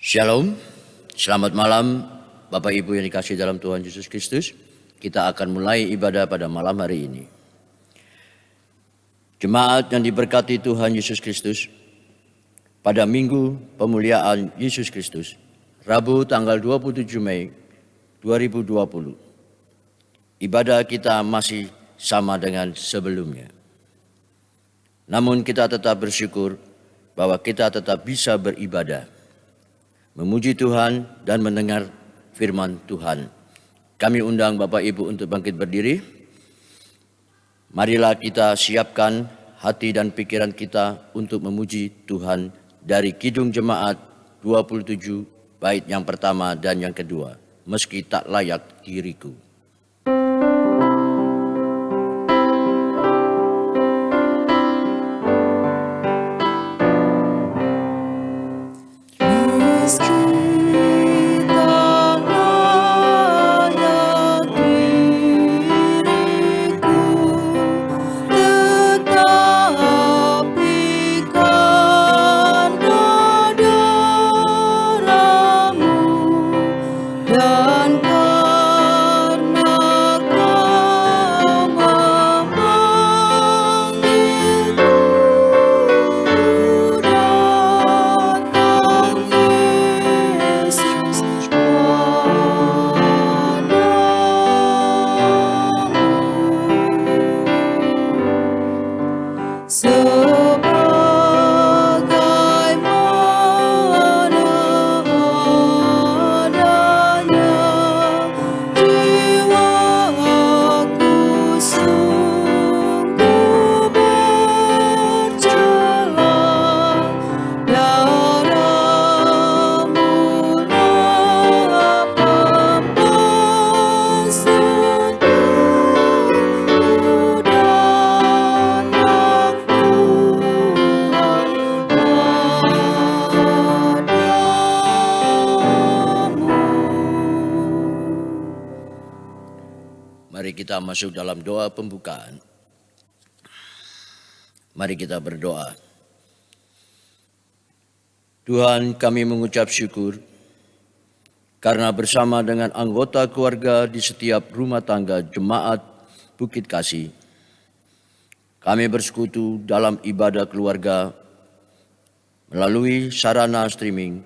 Shalom, selamat malam Bapak Ibu yang dikasihi dalam Tuhan Yesus Kristus. Kita akan mulai ibadah pada malam hari ini. Jemaat yang diberkati Tuhan Yesus Kristus, pada Minggu Pemuliaan Yesus Kristus, Rabu tanggal 27 Mei 2020, ibadah kita masih sama dengan sebelumnya. Namun kita tetap bersyukur bahwa kita tetap bisa beribadah, memuji Tuhan dan mendengar firman Tuhan. Kami undang Bapak Ibu untuk bangkit berdiri. Marilah kita siapkan hati dan pikiran kita untuk memuji Tuhan dari Kidung Jemaat 27 bait yang pertama dan yang kedua. Meski tak layak diriku. Mari kita masuk dalam doa pembukaan. Mari kita berdoa. Tuhan, kami mengucap syukur karena bersama dengan anggota keluarga di setiap rumah tangga Jemaat Bukit Kasih, kami bersekutu dalam ibadah keluarga melalui sarana streaming.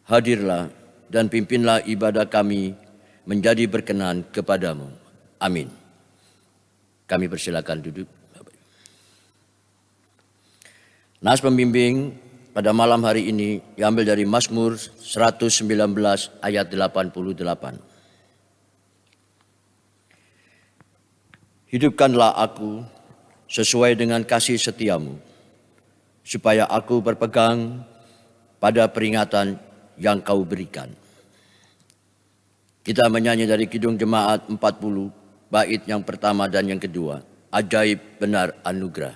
Hadirlah dan pimpinlah ibadah kami menjadi berkenan kepadamu. Amin. Kami persilakan duduk. Nas pembimbing pada malam hari ini diambil dari Mazmur 119 ayat 88. Hidupkanlah aku sesuai dengan kasih setiamu, supaya aku berpegang pada peringatan yang kau berikan. Kita menyanyi dari Kidung Jemaat 40, bait yang pertama dan yang kedua. Ajaib benar anugerah.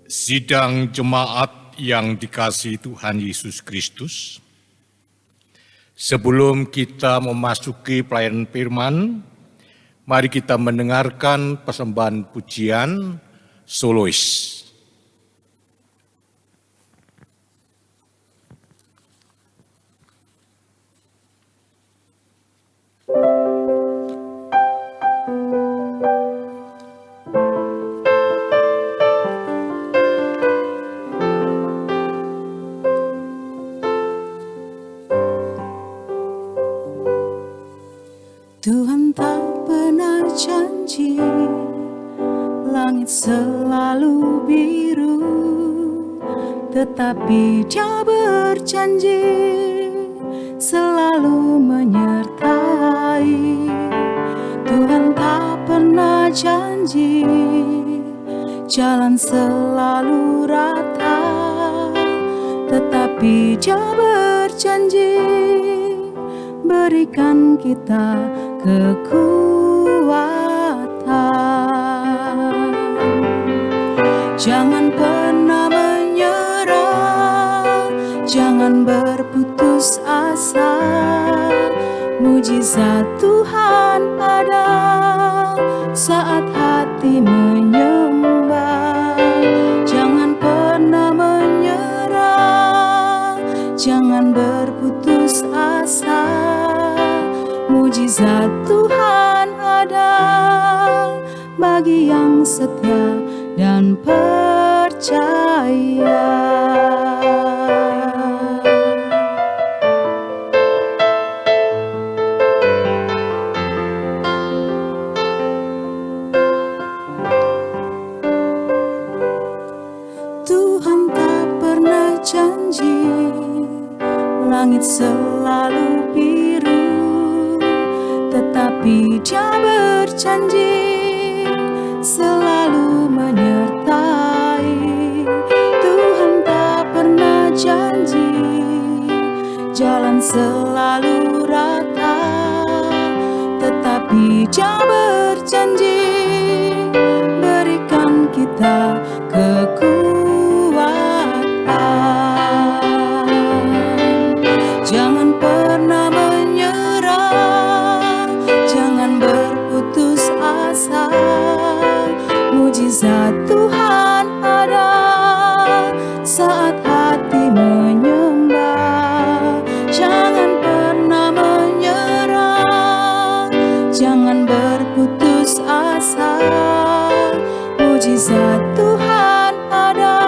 Sidang Jemaat yang dikasihi Tuhan Yesus Kristus, sebelum kita memasuki pelayanan firman, mari kita mendengarkan persembahan pujian solois. Tuhan tak pernah janji langit selalu biru, tetapi Dia berjanji selalu menyertai. Tuhan tak pernah janji jalan selalu rata, tetapi Dia berjanji berikan kita kekuatan. Jangan pernah menyerah, jangan berputus asa. Mujizat Tuhan ada saat hati menyembah. Jangan pernah menyerah, jangan berputus asa. Mujizat Tuhan ada bagi yang setia dan percaya. Tuhan tak pernah janji langit selalu biru, tetapi Dia berjanji selalu menyertai. Tuhan tak pernah janji jalan selalu rata, tetapi Dia berjanji berikan kita kekuatan. Jangan pernah menyerah, jangan berputus asa. Mujizat Tuhan ada saat hati menyembah. Jangan pernah menyerah, jangan berputus asa. Mujizat Tuhan ada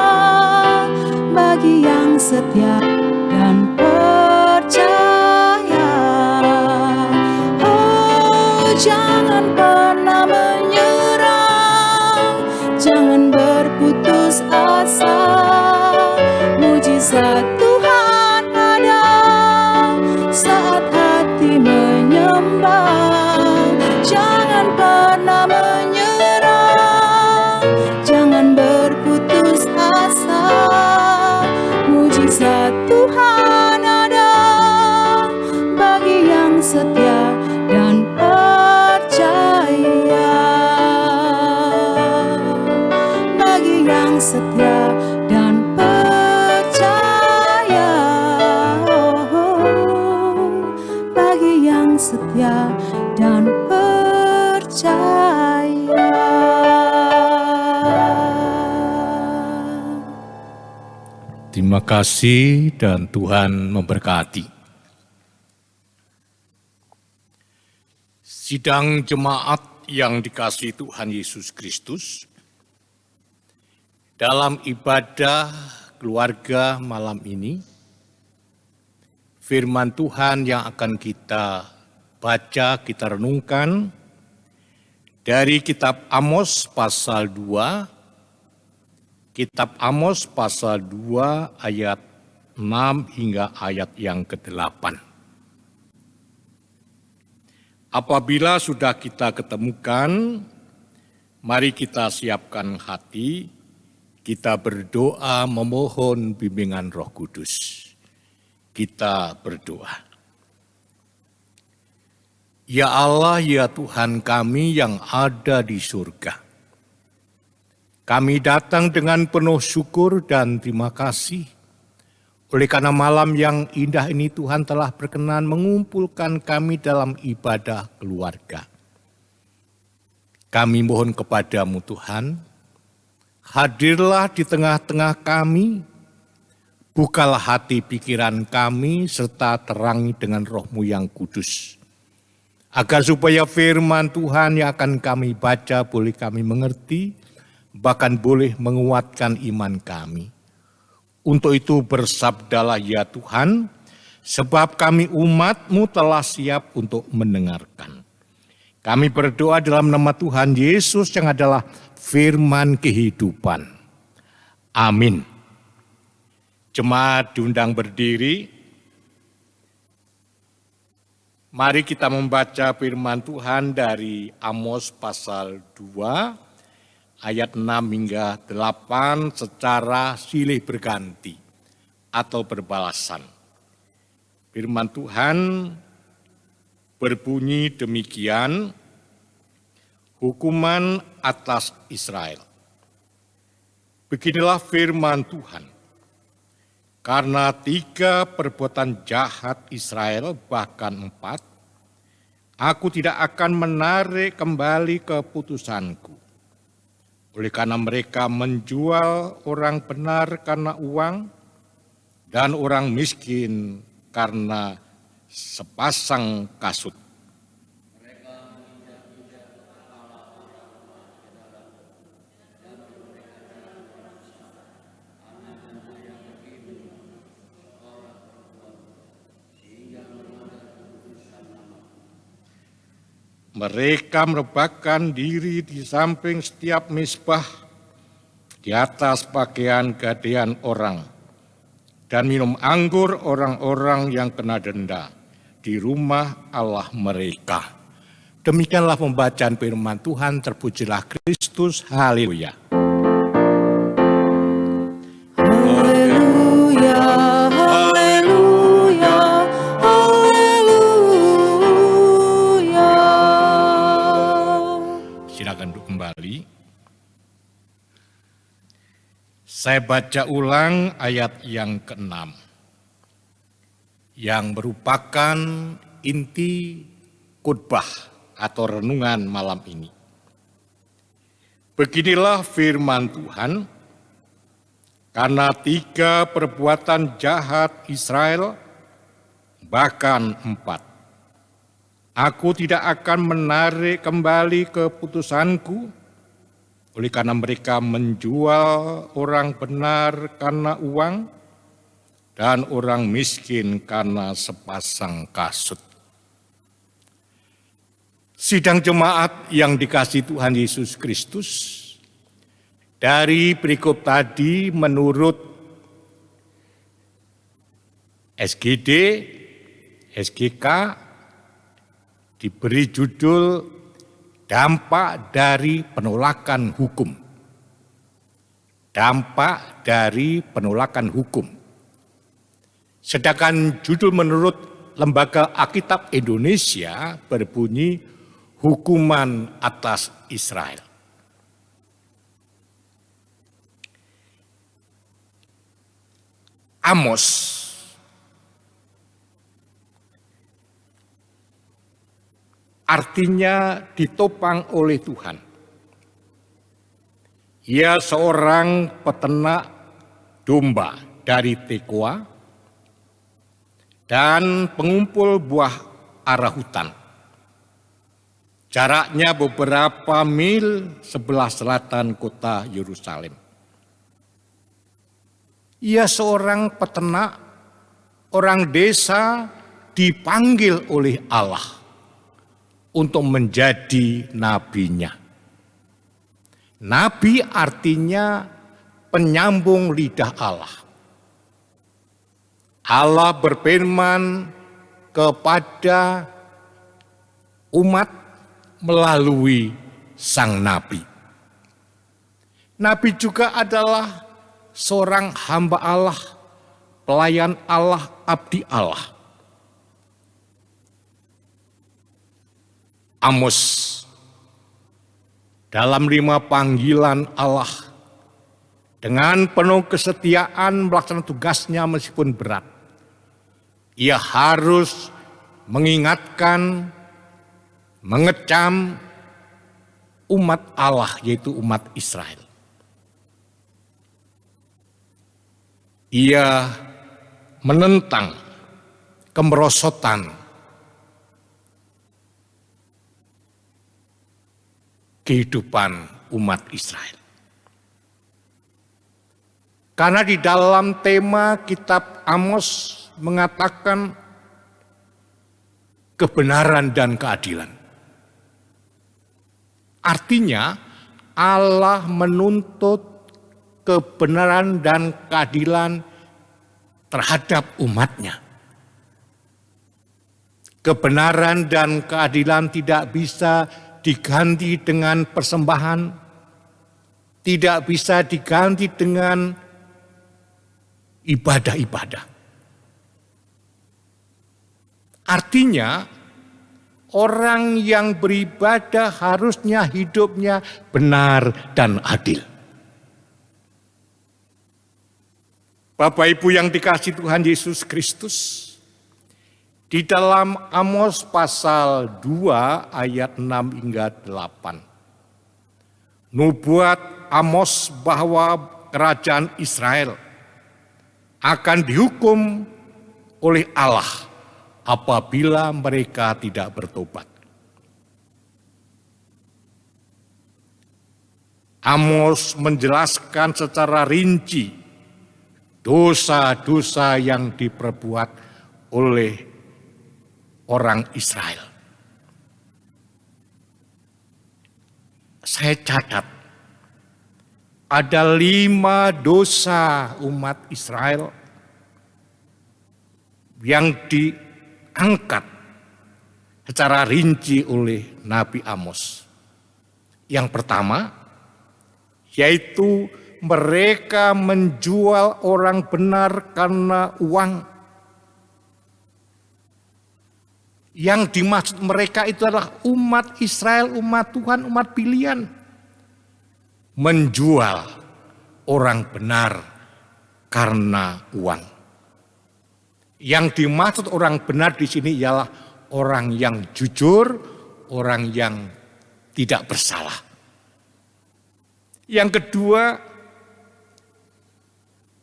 bagi yang setia dan percaya. Oh, jangan pernah menyerah, jangan berputus asa. Mujizat Tuhan ada saat hati menyembah. Jangan pernah menyerah, jangan berputus asa. Mujizat Tuhan ada bagi yang setia dan percaya. Bagi yang setia dan percaya. Bagi yang setia dan percaya. Terima kasih dan Tuhan memberkati. Sidang jemaat yang dikasihi Tuhan Yesus Kristus, dalam ibadah keluarga malam ini, firman Tuhan yang akan kita baca, kita renungkan dari kitab Amos pasal 2, Kitab Amos pasal 2 ayat 6 hingga ayat yang ke-8. Apabila sudah kita ketemukan, mari kita siapkan hati, kita berdoa memohon bimbingan Roh Kudus. Kita berdoa. Ya Allah, ya Tuhan kami yang ada di surga, Kami datang dengan penuh syukur dan terima kasih. Oleh karena malam yang indah ini Tuhan telah berkenan mengumpulkan kami dalam ibadah keluarga. Kami mohon kepadamu Tuhan, hadirlah di tengah-tengah kami, bukalah hati pikiran kami serta terangi dengan Roh-Mu yang kudus. Agar supaya firman Tuhan yang akan kami baca boleh kami mengerti, bahkan boleh menguatkan iman kami. Untuk itu bersabdalah ya Tuhan, sebab kami umat-Mu telah siap untuk mendengarkan. Kami berdoa dalam nama Tuhan Yesus yang adalah firman kehidupan. Amin. Jemaat diundang berdiri. Mari kita membaca firman Tuhan dari Amos pasal 2. Ayat 6 hingga 8 secara silih berganti atau berbalasan. Firman Tuhan berbunyi demikian, hukuman atas Israel. Beginilah firman Tuhan, karena 3 perbuatan jahat Israel, bahkan 4, aku tidak akan menarik kembali keputusanku. Oleh karena mereka menjual orang benar karena uang dan orang miskin karena sepasang kasut. Mereka merebahkan diri di samping setiap mezbah, di atas pakaian gadean orang, dan minum anggur orang-orang yang kena denda di rumah Allah mereka. Demikianlah pembacaan firman Tuhan, terpujilah Kristus, haleluya. Saya baca ulang ayat yang ke-6 yang merupakan inti khotbah atau renungan malam ini. Beginilah firman Tuhan, karena 3 perbuatan jahat Israel, bahkan 4, aku tidak akan menarik kembali keputusanku. Oleh karena mereka menjual orang benar karena uang dan orang miskin karena sepasang kasut. Sidang jemaat yang dikasihi Tuhan Yesus Kristus, dari perikop tadi menurut SGD, SGK diberi judul dampak dari penolakan hukum. Dampak dari penolakan hukum. Sedangkan judul menurut Lembaga Alkitab Indonesia berbunyi hukuman atas Israel. Amos artinya ditopang oleh Tuhan. Ia seorang peternak domba dari Tekoa dan pengumpul buah ara hutan. Jaraknya beberapa mil sebelah selatan kota Yerusalem. Ia seorang peternak, orang desa dipanggil oleh Allah untuk menjadi nabinya. Nabi artinya penyambung lidah Allah. Allah berfirman kepada umat melalui sang nabi. Nabi juga adalah seorang hamba Allah, pelayan Allah, abdi Allah. Amos dalam 5 panggilan Allah dengan penuh kesetiaan melaksanakan tugasnya meskipun berat. Ia harus mengingatkan, mengecam umat Allah, yaitu umat Israel. Ia menentang kemerosotan kehidupan umat Israel. Karena di dalam tema kitab Amos mengatakan kebenaran dan keadilan. Artinya Allah menuntut kebenaran dan keadilan terhadap umatnya. Kebenaran dan keadilan tidak bisa diganti dengan persembahan, tidak bisa diganti dengan ibadah-ibadah. Artinya, orang yang beribadah harusnya hidupnya benar dan adil. Bapak Ibu yang dikasihi Tuhan Yesus Kristus, di dalam Amos pasal 2 ayat 6 hingga 8. Nubuat Amos bahwa kerajaan Israel akan dihukum oleh Allah apabila mereka tidak bertobat. Amos menjelaskan secara rinci dosa-dosa yang diperbuat oleh orang Israel. Saya catat, ada 5 dosa umat Israel yang diangkat secara rinci oleh Nabi Amos. Yang pertama, yaitu mereka menjual orang benar karena uang. Yang dimaksud mereka itu adalah umat Israel, umat Tuhan, umat pilihan. Menjual orang benar karena uang. Yang dimaksud orang benar di sini ialah orang yang jujur, orang yang tidak bersalah. Yang kedua,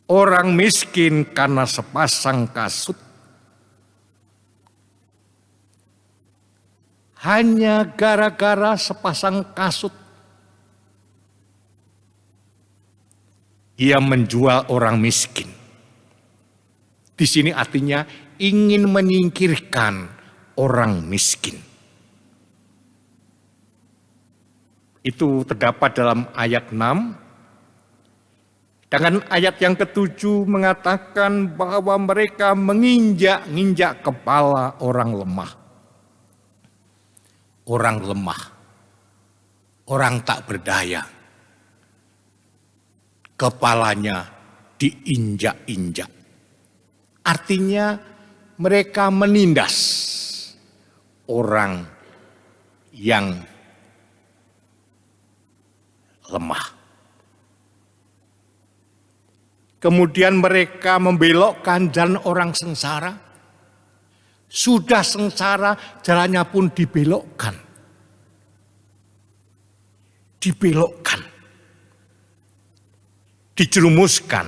orang miskin karena sepasang kasut. Hanya gara-gara sepasang kasut, ia menjual orang miskin. Di sini artinya ingin menyingkirkan orang miskin. Itu terdapat dalam ayat 6. Dengan ayat yang ke-7 mengatakan bahwa mereka menginjak-injak kepala orang lemah. Orang lemah, orang tak berdaya, kepalanya diinjak-injak. Artinya mereka menindas orang yang lemah. Kemudian mereka membelokkan jalan orang sengsara. Sudah sengsara, jalannya pun dibelokkan. Dibelokkan. Dijerumuskan.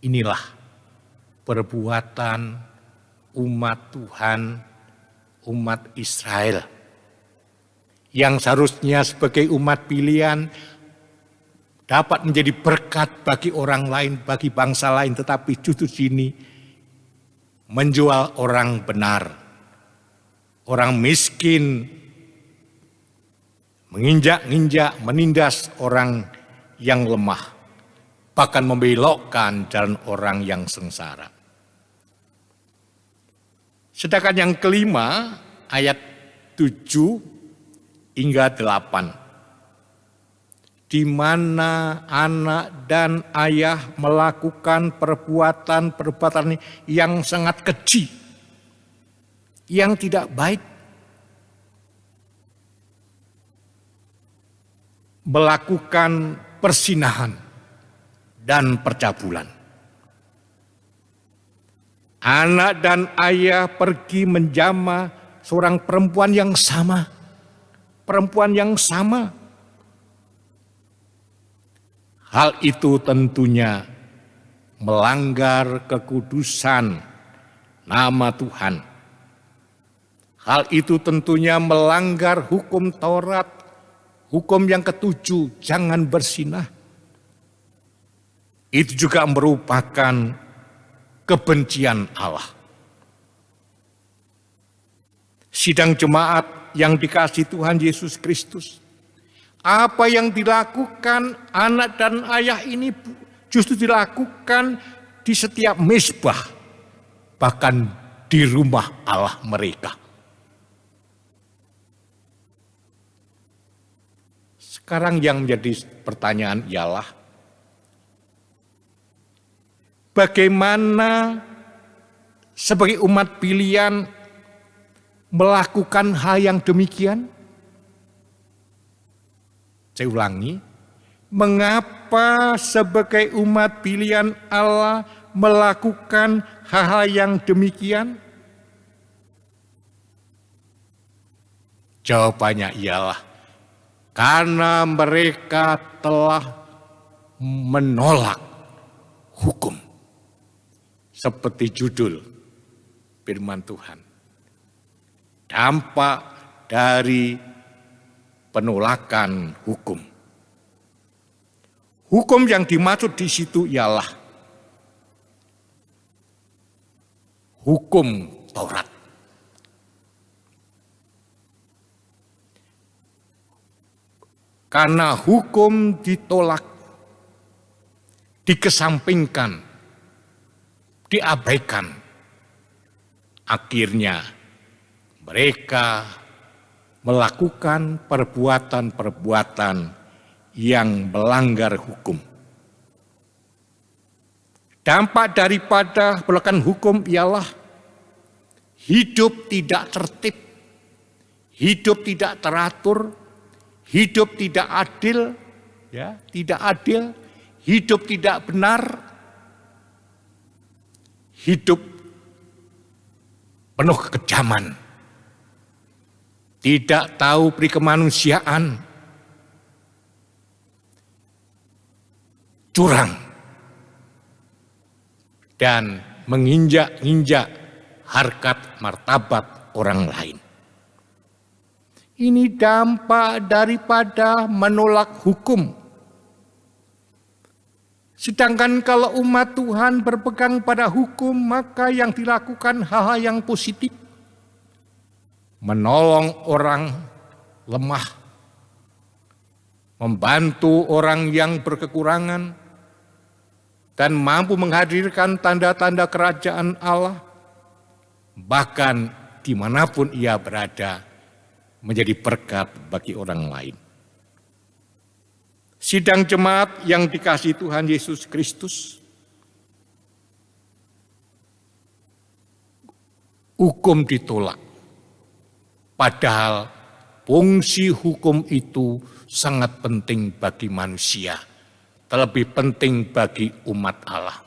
Inilah perbuatan umat Tuhan, umat Israel. Yang seharusnya sebagai umat pilihan dapat menjadi berkat bagi orang lain, bagi bangsa lain. Tetapi justru sini menjual orang benar, orang miskin, menginjak-injak, menindas orang yang lemah, bahkan membelokkan jalan orang yang sengsara. Sedangkan yang kelima, ayat 7 hingga 8. Di mana anak dan ayah melakukan perbuatan-perbuatan yang sangat keji, yang tidak baik, melakukan persinahan dan percabulan. Anak dan ayah pergi menjamah seorang perempuan yang sama. Perempuan yang sama. Hal itu tentunya melanggar kekudusan nama Tuhan. Hal itu tentunya melanggar hukum Taurat. Hukum yang ketujuh, jangan berzinah. Itu juga merupakan kebencian Allah. Sidang jemaat yang dikasihi Tuhan Yesus Kristus, apa yang dilakukan anak dan ayah ini justru dilakukan di setiap mezbah, bahkan di rumah Allah mereka. Sekarang yang menjadi pertanyaan ialah, bagaimana sebagai umat pilihan melakukan hal yang demikian? Saya ulangi, mengapa sebagai umat pilihan Allah melakukan hal-hal yang demikian? Jawabannya ialah karena mereka telah menolak hukum. Seperti judul firman Tuhan. Dampak dari penolakan hukum. Hukum yang dimaksud di situ ialah hukum Taurat. Karena hukum ditolak, dikesampingkan, diabaikan, akhirnya mereka melakukan perbuatan-perbuatan yang melanggar hukum. Dampak daripada melakukan hukum ialah hidup tidak tertib, hidup tidak teratur, hidup tidak adil, ya, tidak adil, hidup tidak benar, hidup penuh kekejaman, tidak tahu peri kemanusiaan, curang, dan menginjak-injak harkat martabat orang lain. Ini dampak daripada menolak hukum. Sedangkan kalau umat Tuhan berpegang pada hukum, maka yang dilakukan hal-hal yang positif. Menolong orang lemah, membantu orang yang berkekurangan, dan mampu menghadirkan tanda-tanda kerajaan Allah, bahkan dimanapun ia berada, menjadi berkat bagi orang lain. Sidang jemaat yang dikasihi Tuhan Yesus Kristus, hukum ditolak. Padahal fungsi hukum itu sangat penting bagi manusia, terlebih penting bagi umat Allah.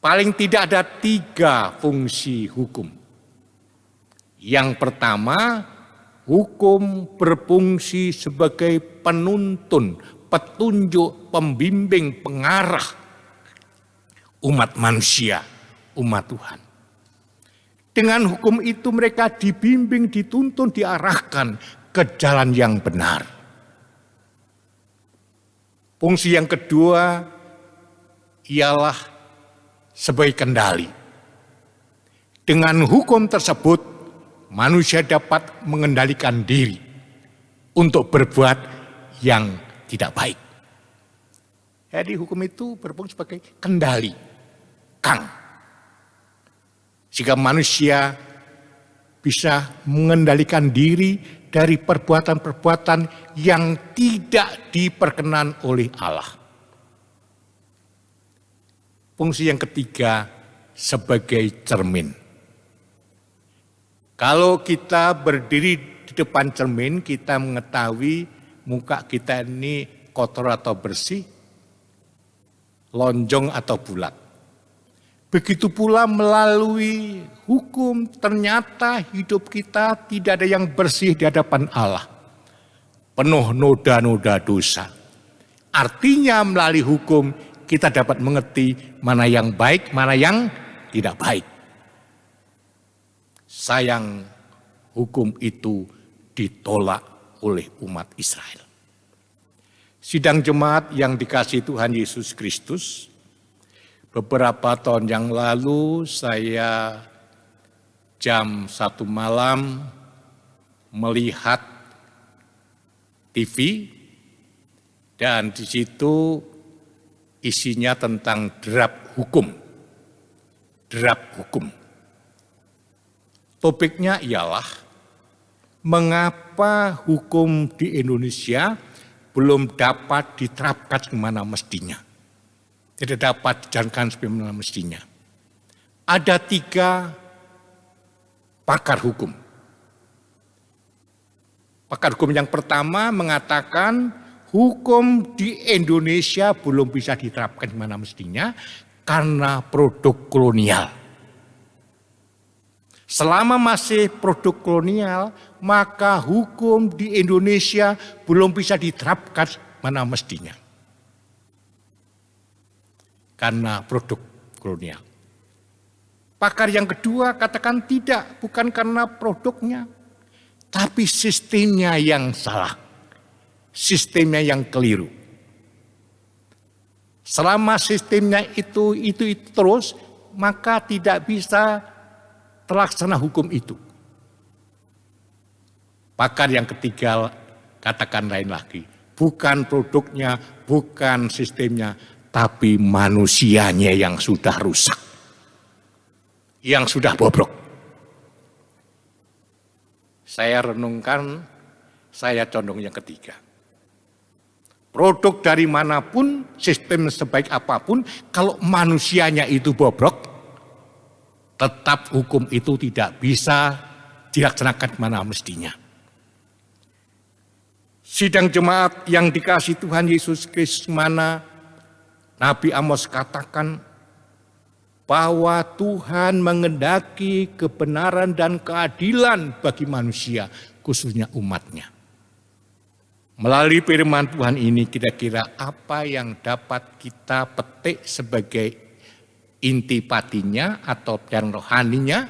Paling tidak ada 3 fungsi hukum. Yang pertama, hukum berfungsi sebagai penuntun, petunjuk, pembimbing, pengarah umat manusia, umat Tuhan. Dengan hukum itu mereka dibimbing, dituntun, diarahkan ke jalan yang benar. Fungsi yang kedua ialah sebagai kendali. Dengan hukum tersebut, manusia dapat mengendalikan diri untuk berbuat yang tidak baik. Jadi hukum itu berfungsi sebagai kendali, kang. Sehingga manusia bisa mengendalikan diri dari perbuatan-perbuatan yang tidak diperkenan oleh Allah. Fungsi yang ketiga sebagai cermin. Kalau kita berdiri di depan cermin, kita mengetahui muka kita ini kotor atau bersih, lonjong atau bulat. Begitu pula melalui hukum ternyata hidup kita tidak ada yang bersih di hadapan Allah. Penuh noda-noda dosa. Artinya melalui hukum kita dapat mengerti mana yang baik, mana yang tidak baik. Sayang, hukum itu ditolak oleh umat Israel. Sidang jemaat yang dikasihi Tuhan Yesus Kristus, beberapa tahun yang lalu saya jam 1 malam melihat TV dan di situ isinya tentang draft hukum. Draft hukum. Topiknya ialah mengapa hukum di Indonesia belum dapat diterapkan kemana mestinya. Tidak dapat dijalankan sebagaimana mestinya. Ada 3 pakar hukum. Pakar hukum yang pertama mengatakan hukum di Indonesia belum bisa diterapkan kemana mestinya karena produk kolonial. Selama masih produk kolonial, maka hukum di Indonesia belum bisa diterapkan mana mestinya. Karena produk kolonial. Pakar yang kedua katakan tidak, bukan karena produknya, tapi sistemnya yang salah. Sistemnya yang keliru. Selama sistemnya itu terus, maka tidak bisa terlaksana hukum itu. Pakar yang ketiga katakan lain lagi. Bukan produknya, bukan sistemnya, tapi manusianya yang sudah rusak. Yang sudah bobrok. Saya renungkan, saya condong yang ketiga. Produk dari manapun, sistem sebaik apapun, kalau manusianya itu bobrok, tetap hukum itu tidak bisa dilaksanakan mana mestinya. Sidang jemaat yang dikasihi Tuhan Yesus Kristus, mana Nabi Amos katakan bahwa Tuhan mengendaki kebenaran dan keadilan bagi manusia, khususnya umatnya. Melalui firman Tuhan ini kira-kira apa yang dapat kita petik sebagai intipatinya atau yang rohaninya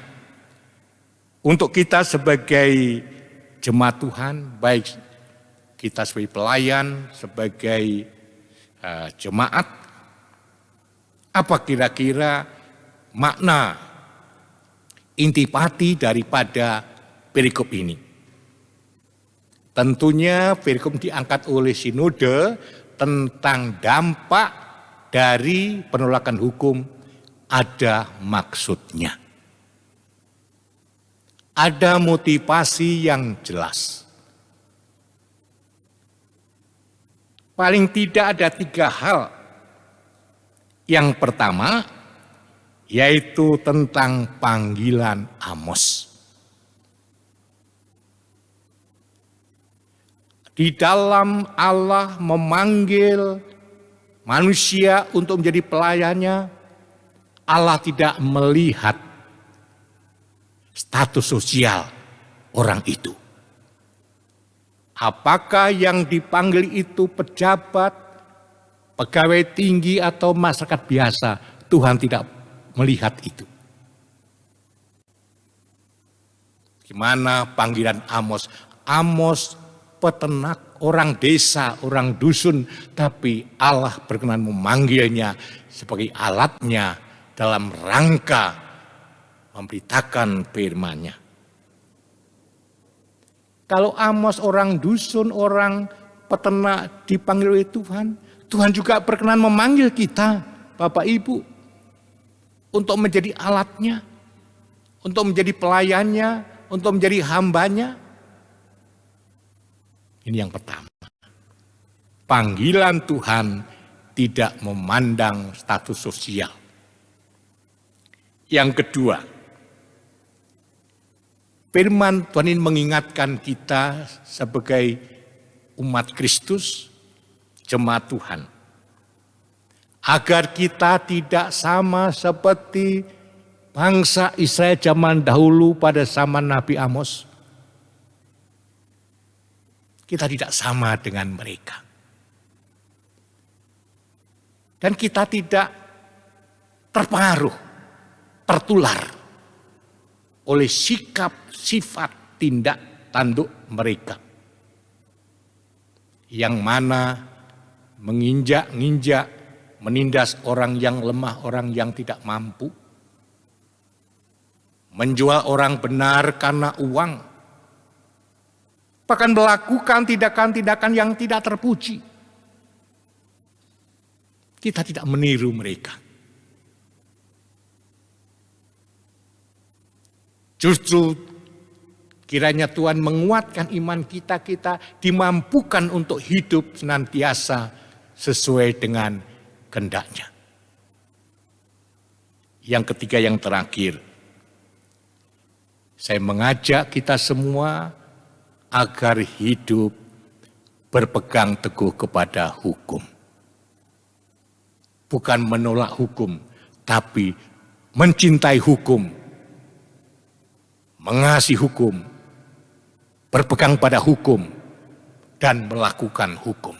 untuk kita sebagai jemaat Tuhan, baik kita sebagai pelayan, sebagai jemaat, apa kira-kira makna intipati daripada perikop ini? Tentunya perikop diangkat oleh sinode tentang dampak dari penolakan hukum ada maksudnya. Ada motivasi yang jelas. Paling tidak ada 3 hal. Yang pertama, yaitu tentang panggilan Amos. Di dalam Allah memanggil manusia untuk menjadi pelayannya, Allah tidak melihat status sosial orang itu. Apakah yang dipanggil itu pejabat, pegawai tinggi atau masyarakat biasa, Tuhan tidak melihat itu. Gimana panggilan Amos? Amos peternak, orang desa, orang dusun, tapi Allah berkenan memanggilnya sebagai alatnya dalam rangka memberitakan firman-Nya. Kalau Amos orang dusun, orang peternak dipanggil oleh Tuhan, Tuhan juga berkenan memanggil kita, Bapak Ibu, untuk menjadi alatnya, untuk menjadi pelayannya, untuk menjadi hambanya. Ini yang pertama. Panggilan Tuhan tidak memandang status sosial. Yang kedua, firman Tuhan ini mengingatkan kita sebagai umat Kristus jemaat Tuhan, agar kita tidak sama seperti bangsa Israel zaman dahulu pada zaman Nabi Amos. Kita tidak sama dengan mereka. Dan kita tidak terpengaruh, tertular oleh sikap, sifat, tindak, tanduk mereka. Yang mana menginjak-injak, menindas orang yang lemah, orang yang tidak mampu. Menjual orang benar karena uang. Bahkan melakukan tindakan-tindakan yang tidak terpuji. Kita tidak meniru mereka. Justru kiranya Tuhan menguatkan iman kita dimampukan untuk hidup senantiasa sesuai dengan kehendak-Nya. Yang ketiga, yang terakhir, saya mengajak kita semua agar hidup berpegang teguh kepada hukum. Bukan menolak hukum, tapi mencintai hukum, mengasihi hukum, berpegang pada hukum, dan melakukan hukum.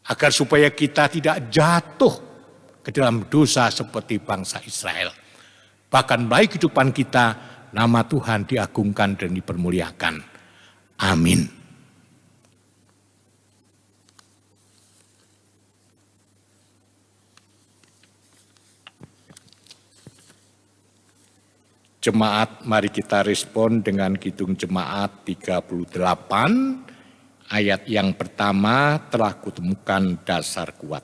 Agar supaya kita tidak jatuh ke dalam dosa seperti bangsa Israel. Bahkan baik kehidupan kita, nama Tuhan diagungkan dan dipermuliakan. Amin. Jemaat, mari kita respon dengan Kidung Jemaat 38, ayat yang pertama, telah kutemukan dasar kuat.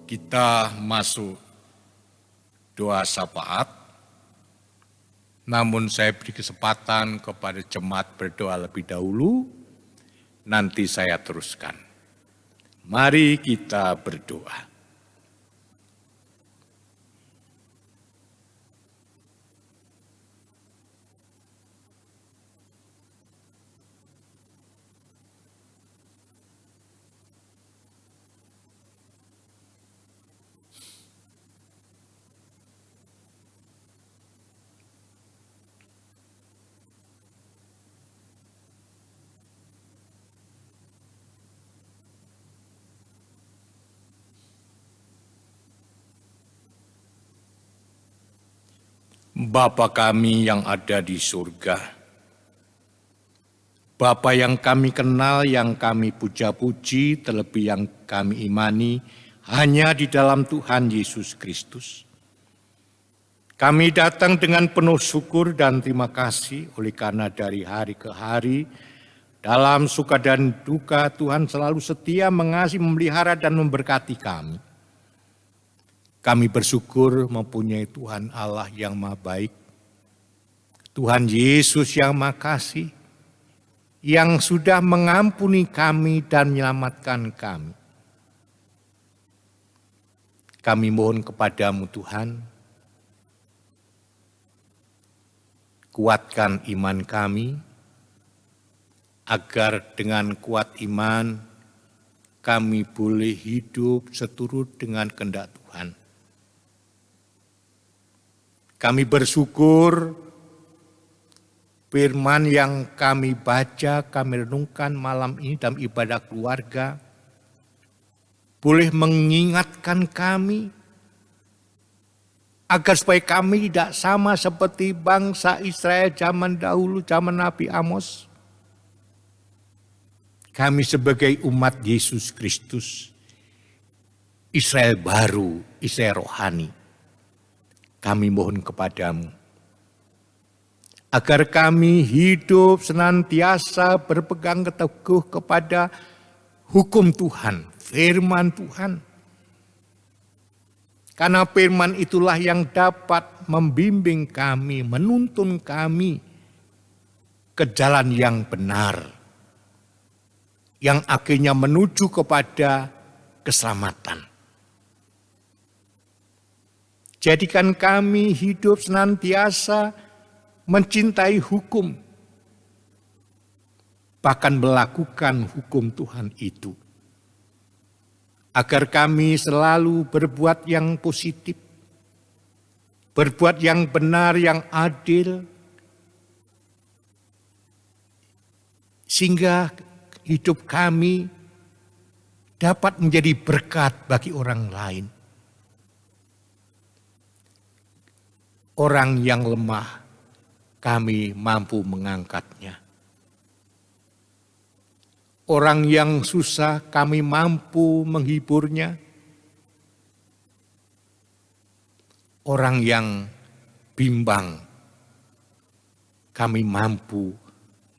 Kita masuk doa syafaat, namun saya beri kesempatan kepada jemaat berdoa lebih dahulu, nanti saya teruskan. Mari kita berdoa. Bapa kami yang ada di surga, Bapa yang kami kenal, yang kami puja-puji, terlebih yang kami imani, hanya di dalam Tuhan Yesus Kristus. Kami datang dengan penuh syukur dan terima kasih oleh karena dari hari ke hari, dalam suka dan duka Tuhan selalu setia mengasihi, memelihara dan memberkati kami. Kami bersyukur mempunyai Tuhan Allah yang Maha Baik, Tuhan Yesus yang Maha Kasih, yang sudah mengampuni kami dan menyelamatkan kami. Kami mohon kepadamu Tuhan, kuatkan iman kami, agar dengan kuat iman kami boleh hidup seturut dengan kehendak Tuhan. Kami bersyukur firman yang kami baca, kami renungkan malam ini dalam ibadah keluarga, boleh mengingatkan kami Agar supaya kami tidak sama seperti bangsa Israel zaman dahulu, zaman Nabi Amos. Kami sebagai umat Yesus Kristus, Israel baru, Israel rohani, kami mohon kepadamu, agar kami hidup senantiasa berpegang teguh kepada hukum Tuhan, firman Tuhan. Karena firman itulah yang dapat membimbing kami, menuntun kami ke jalan yang benar, yang akhirnya menuju kepada keselamatan. Jadikan kami hidup senantiasa mencintai hukum, bahkan melakukan hukum Tuhan itu. Agar kami selalu berbuat yang positif, berbuat yang benar, yang adil, sehingga hidup kami dapat menjadi berkat bagi orang lain. Orang yang lemah, kami mampu mengangkatnya. Orang yang susah, kami mampu menghiburnya. Orang yang bimbang, kami mampu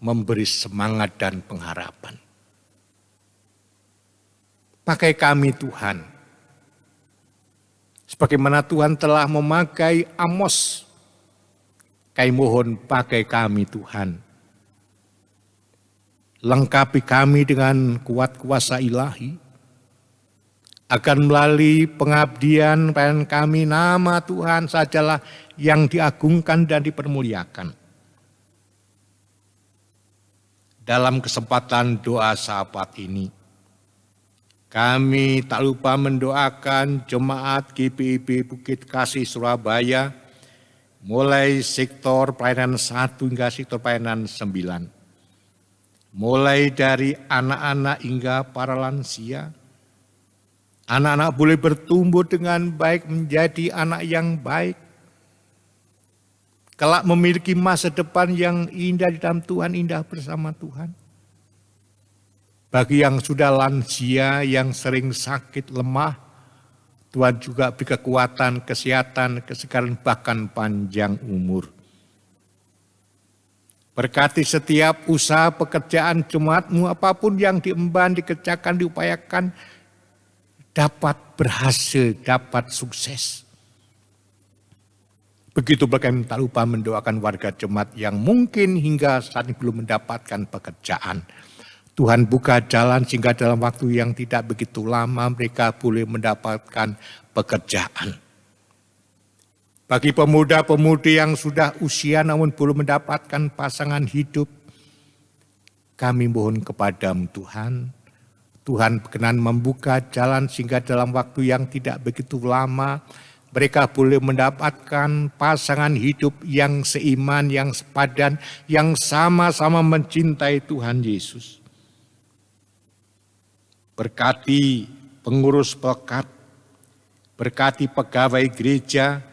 memberi semangat dan pengharapan. Pakai kami Tuhan, sebagaimana Tuhan telah memakai Amos, kami mohon pakai kami Tuhan. Lengkapi kami dengan kuat kuasa ilahi, akan melalui pengabdian pelayanan kami, nama Tuhan sajalah yang diagungkan dan dipermuliakan. Dalam kesempatan doa sahabat ini, kami tak lupa mendoakan jemaat GPIB Bukit Kasih Surabaya, mulai sektor pelayanan 1 hingga sektor pelayanan 9. Mulai dari anak-anak hingga para lansia. Anak-anak boleh bertumbuh dengan baik menjadi anak yang baik. Kelak memiliki masa depan yang indah di dalam Tuhan, indah bersama Tuhan. Bagi yang sudah lansia, yang sering sakit, lemah, Tuhan juga beri kekuatan, kesehatan, kesegaran, bahkan panjang umur. Berkati setiap usaha pekerjaan jemaat-Mu, apapun yang diemban, dikerjakan, diupayakan, dapat berhasil, dapat sukses. Begitu kami tak lupa mendoakan warga jemaat yang mungkin hingga saat ini belum mendapatkan pekerjaan. Tuhan buka jalan sehingga dalam waktu yang tidak begitu lama mereka boleh mendapatkan pekerjaan. Bagi pemuda-pemudi yang sudah usia namun belum mendapatkan pasangan hidup, kami mohon kepadamu Tuhan. Tuhan berkenan membuka jalan sehingga dalam waktu yang tidak begitu lama mereka boleh mendapatkan pasangan hidup yang seiman, yang sepadan, yang sama-sama mencintai Tuhan Yesus. Berkati pengurus pelekat, berkati pegawai gereja,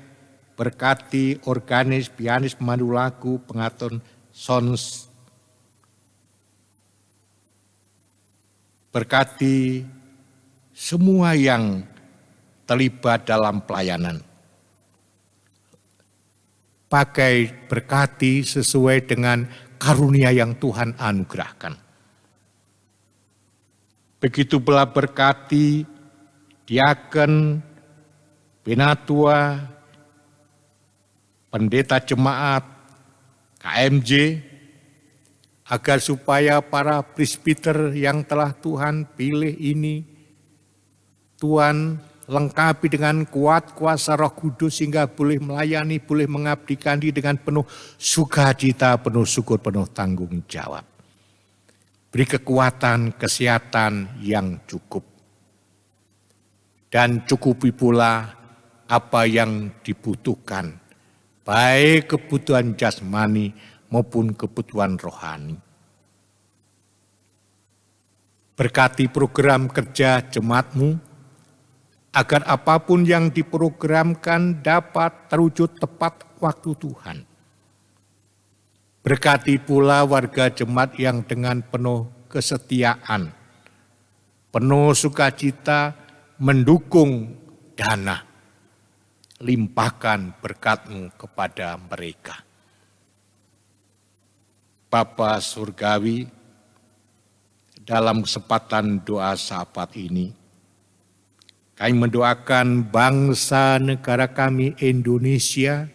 berkati organis, pianis, pemandu lagu, pengatur sound, berkati semua yang terlibat dalam pelayanan. Pakai berkati sesuai dengan karunia yang Tuhan anugerahkan. Begitu pula berkati diaken, penatua, pendeta jemaat, KMJ, agar supaya para presbiter yang telah Tuhan pilih ini, Tuhan lengkapi dengan kuat kuasa Roh Kudus sehingga boleh melayani, boleh mengabdikan diri dengan penuh sukacita, penuh syukur, penuh tanggung jawab. Beri kekuatan, kesehatan yang cukup. Dan cukupi pula apa yang dibutuhkan, baik kebutuhan jasmani maupun kebutuhan rohani. Berkati program kerja jemaat-Mu, agar apapun yang diprogramkan dapat terwujud tepat waktu Tuhan. Berkati pula warga jemaat yang dengan penuh kesetiaan, penuh sukacita mendukung dana. Limpahkan berkat-Mu kepada mereka. Bapa Surgawi, dalam kesempatan doa sahabat ini, kami mendoakan bangsa negara kami Indonesia,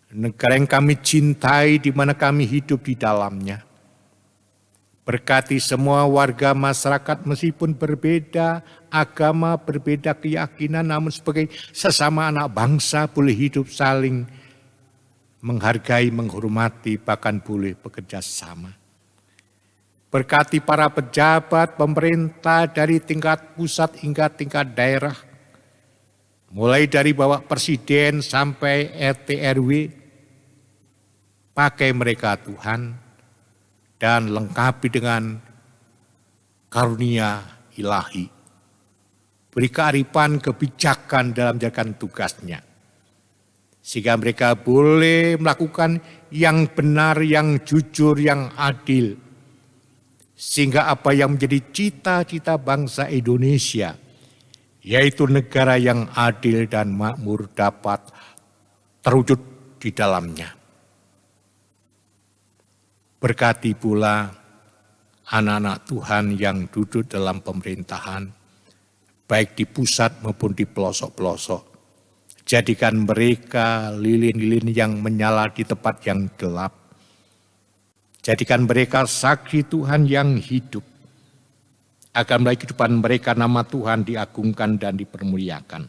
negara yang kami cintai di mana kami hidup di dalamnya. Berkati semua warga masyarakat meskipun berbeda agama, berbeda keyakinan, namun sebagai sesama anak bangsa boleh hidup saling menghargai, menghormati, bahkan boleh bekerja sama. Berkati para pejabat pemerintah dari tingkat pusat hingga tingkat daerah, mulai dari Bapak Presiden sampai RT RW, pakai mereka Tuhan, dan lengkapi dengan karunia ilahi. Beri kearifan, kebijakan dalam menjalankan tugasnya. Sehingga mereka boleh melakukan yang benar, yang jujur, yang adil. Sehingga apa yang menjadi cita-cita bangsa Indonesia, yaitu negara yang adil dan makmur, dapat terwujud di dalamnya. Berkati pula anak-anak Tuhan yang duduk dalam pemerintahan, baik di pusat maupun di pelosok-pelosok. Jadikan mereka lilin-lilin yang menyala di tempat yang gelap. Jadikan mereka saksi Tuhan yang hidup. Agar melalui kehidupan mereka nama Tuhan diagungkan dan dipermuliakan.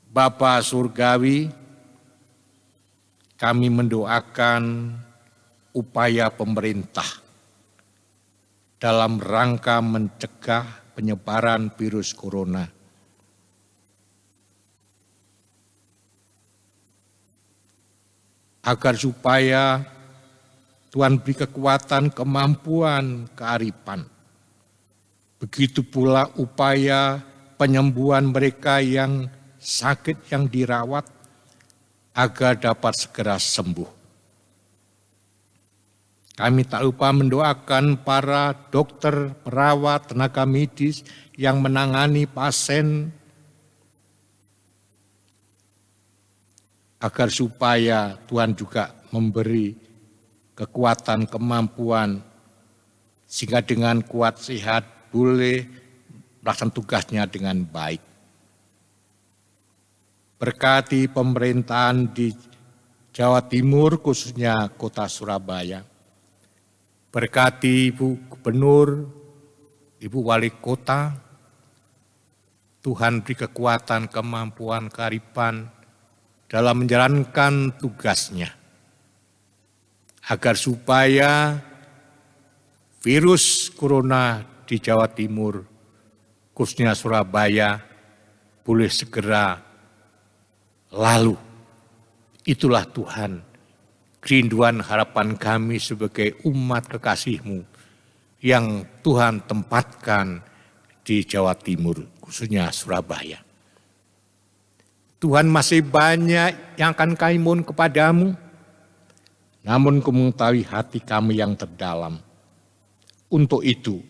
Bapa Surgawi, kami mendoakan upaya pemerintah dalam rangka mencegah penyebaran virus corona. Agar supaya Tuhan beri kekuatan, kemampuan, kearifan. Begitu pula upaya penyembuhan mereka yang sakit, yang dirawat, agar dapat segera sembuh. Kami tak lupa mendoakan para dokter, perawat, tenaga medis yang menangani pasien agar supaya Tuhan juga memberi kekuatan, kemampuan sehingga dengan kuat sehat boleh melaksanakan tugasnya dengan baik. Berkati pemerintahan di Jawa Timur khususnya kota Surabaya. Berkati Ibu Gubernur, Ibu Wali Kota, Tuhan beri kekuatan, kemampuan, kearifan dalam menjalankan tugasnya. Agar supaya virus corona di Jawa Timur, khususnya Surabaya, boleh segera lalu. Itulah Tuhan. Kerinduan harapan kami sebagai umat kekasih-Mu yang Tuhan tempatkan di Jawa Timur, khususnya Surabaya. Tuhan masih banyak yang akan kami mohon kepadamu, namun Kau mengetahui hati kami yang terdalam. Untuk itu,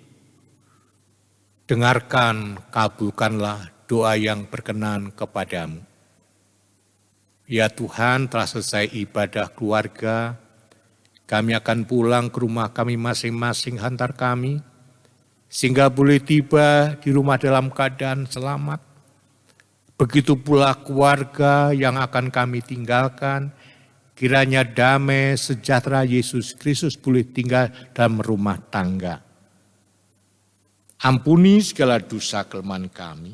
dengarkan, kabulkanlah doa yang berkenan kepadamu. Ya Tuhan, telah selesai ibadah keluarga, kami akan pulang ke rumah kami masing-masing hantar kami, sehingga boleh tiba di rumah dalam keadaan selamat. Begitu pula keluarga yang akan kami tinggalkan, kiranya damai sejahtera Yesus Kristus boleh tinggal dalam rumah tangga. Ampuni segala dosa kelemahan kami.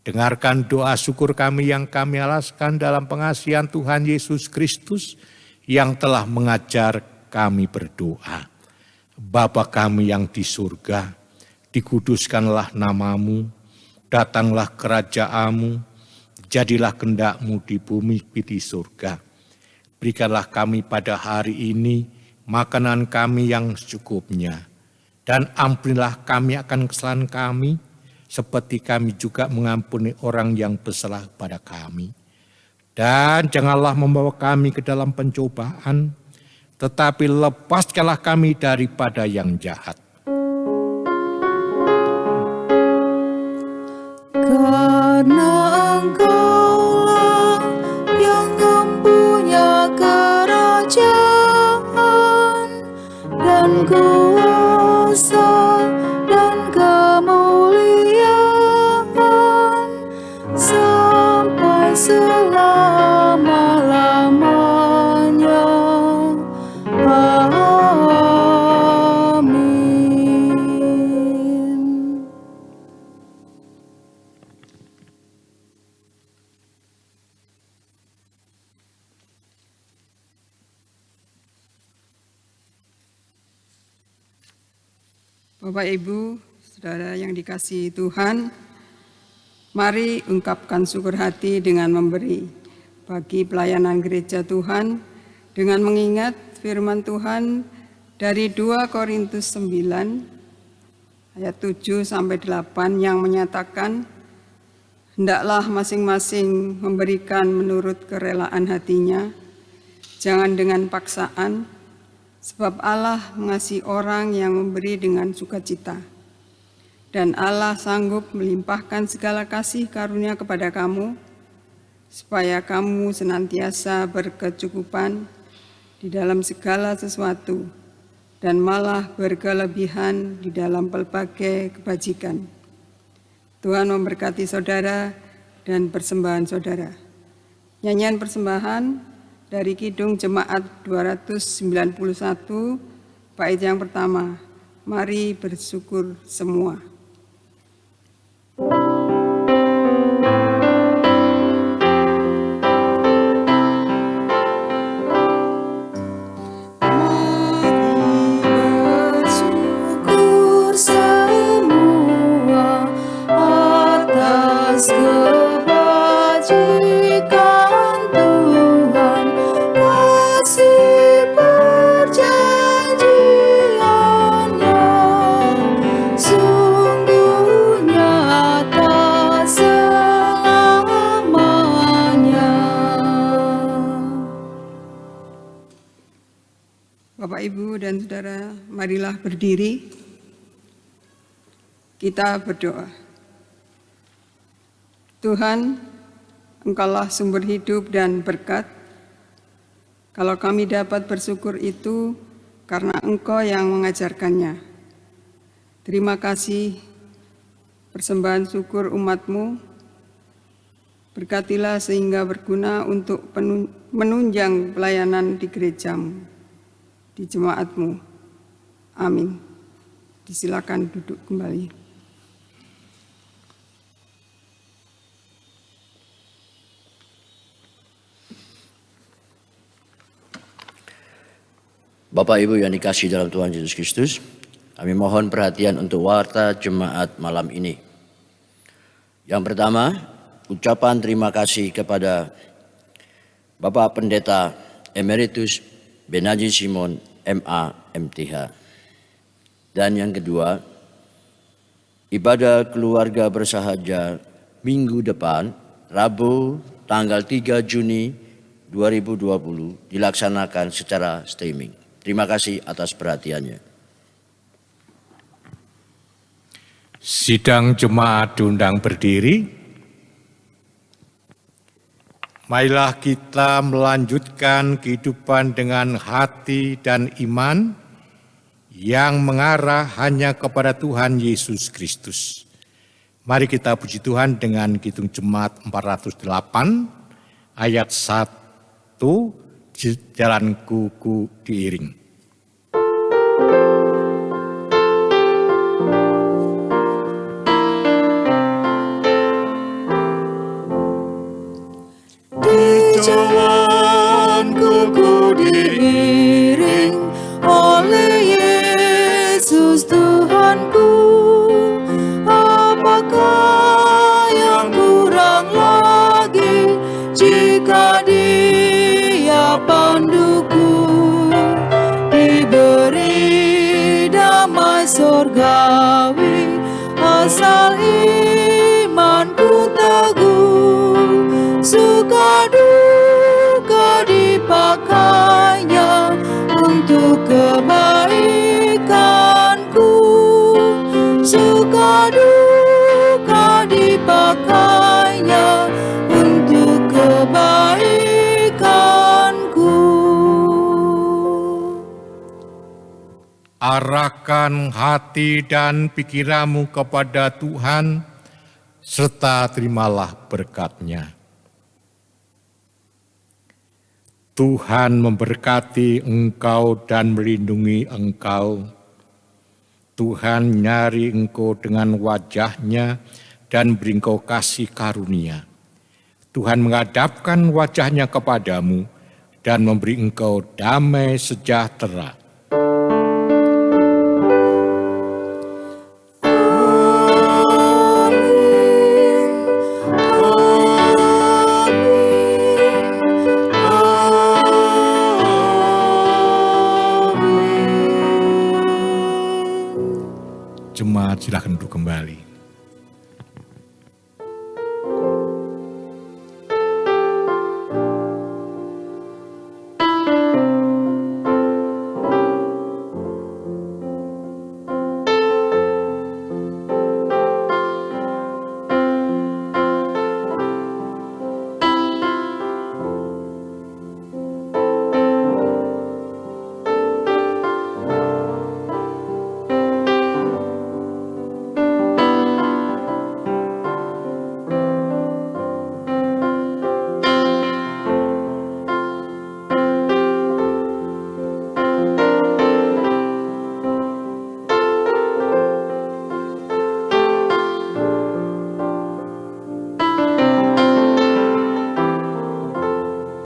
Dengarkan doa syukur kami yang kami alaskan dalam pengasihan Tuhan Yesus Kristus yang telah mengajar kami berdoa. Bapa kami yang di surga, dikuduskanlah namamu, datanglah kerajaan-Mu, jadilah kehendak-Mu di bumi seperti di surga. Berikanlah kami pada hari ini makanan kami yang secukupnya, dan ampunilah kami akan kesalahan kami, seperti kami juga mengampuni orang yang bersalah kepada kami. Dan janganlah membawa kami ke dalam pencobaan, tetapi lepaskanlah kami daripada yang jahat. Karena Engkaulah yang mempunyai kerajaan dan kuasa dan kemuliaan sampai selama-lamanya. Amin. Bapak, Ibu, Saudara yang dikasihi Tuhan, mari ungkapkan syukur hati dengan memberi bagi pelayanan gereja Tuhan dengan mengingat firman Tuhan dari 2 Korintus 9 ayat 7 sampai 8 yang menyatakan, hendaklah masing-masing memberikan menurut kerelaan hatinya, jangan dengan paksaan, sebab Allah mengasihi orang yang memberi dengan sukacita. Dan Allah sanggup melimpahkan segala kasih karunia kepada kamu, supaya kamu senantiasa berkecukupan di dalam segala sesuatu, dan malah berkelebihan di dalam berbagai kebajikan. Tuhan memberkati saudara dan persembahan saudara. Nyanyian persembahan dari Kidung Jemaat 291, bait yang pertama, mari bersyukur semua. Bapak, Ibu, dan Saudara, marilah berdiri. Kita berdoa. Tuhan, Engkaulah sumber hidup dan berkat. Kalau kami dapat bersyukur itu karena Engkau yang mengajarkannya. Terima kasih persembahan syukur umat-Mu. Berkatilah sehingga berguna untuk menunjang pelayanan di gereja-Mu, di jemaat-Mu. Amin. Disilakan duduk kembali. Bapak Ibu yang dikasihi dalam Tuhan Yesus Kristus, kami mohon perhatian untuk warta jemaat malam ini. Yang pertama, ucapan terima kasih kepada Bapak Pendeta Emeritus Benaji Simon MA MTH. Dan yang kedua, ibadah keluarga bersahaja minggu depan, Rabu tanggal 3 Juni 2020 dilaksanakan secara streaming. Terima kasih atas perhatiannya. Sidang jemaat diundang berdiri. Marilah kita melanjutkan kehidupan dengan hati dan iman yang mengarah hanya kepada Tuhan Yesus Kristus. Mari kita puji Tuhan dengan Kidung Jemaat 408 ayat 1, jalanku ku diiring. Jalanku ku diiring oleh Yesus Tuhanku. Apakah yang kurang lagi jika Dia panduku? Diberi damai surgawi asal imanku teguh, suka duka dipakainya untuk kebaikanku, suka duka dipakainya untuk kebaikanku. Arahkan hati dan pikiranmu kepada Tuhan, serta terimalah berkat-Nya. Tuhan memberkati engkau dan melindungi engkau. Tuhan nyari engkau dengan wajah-Nya dan beri engkau kasih karunia. Tuhan menghadapkan wajah-Nya kepadamu dan memberi engkau damai sejahtera. Jemaat silakan duduk kembali.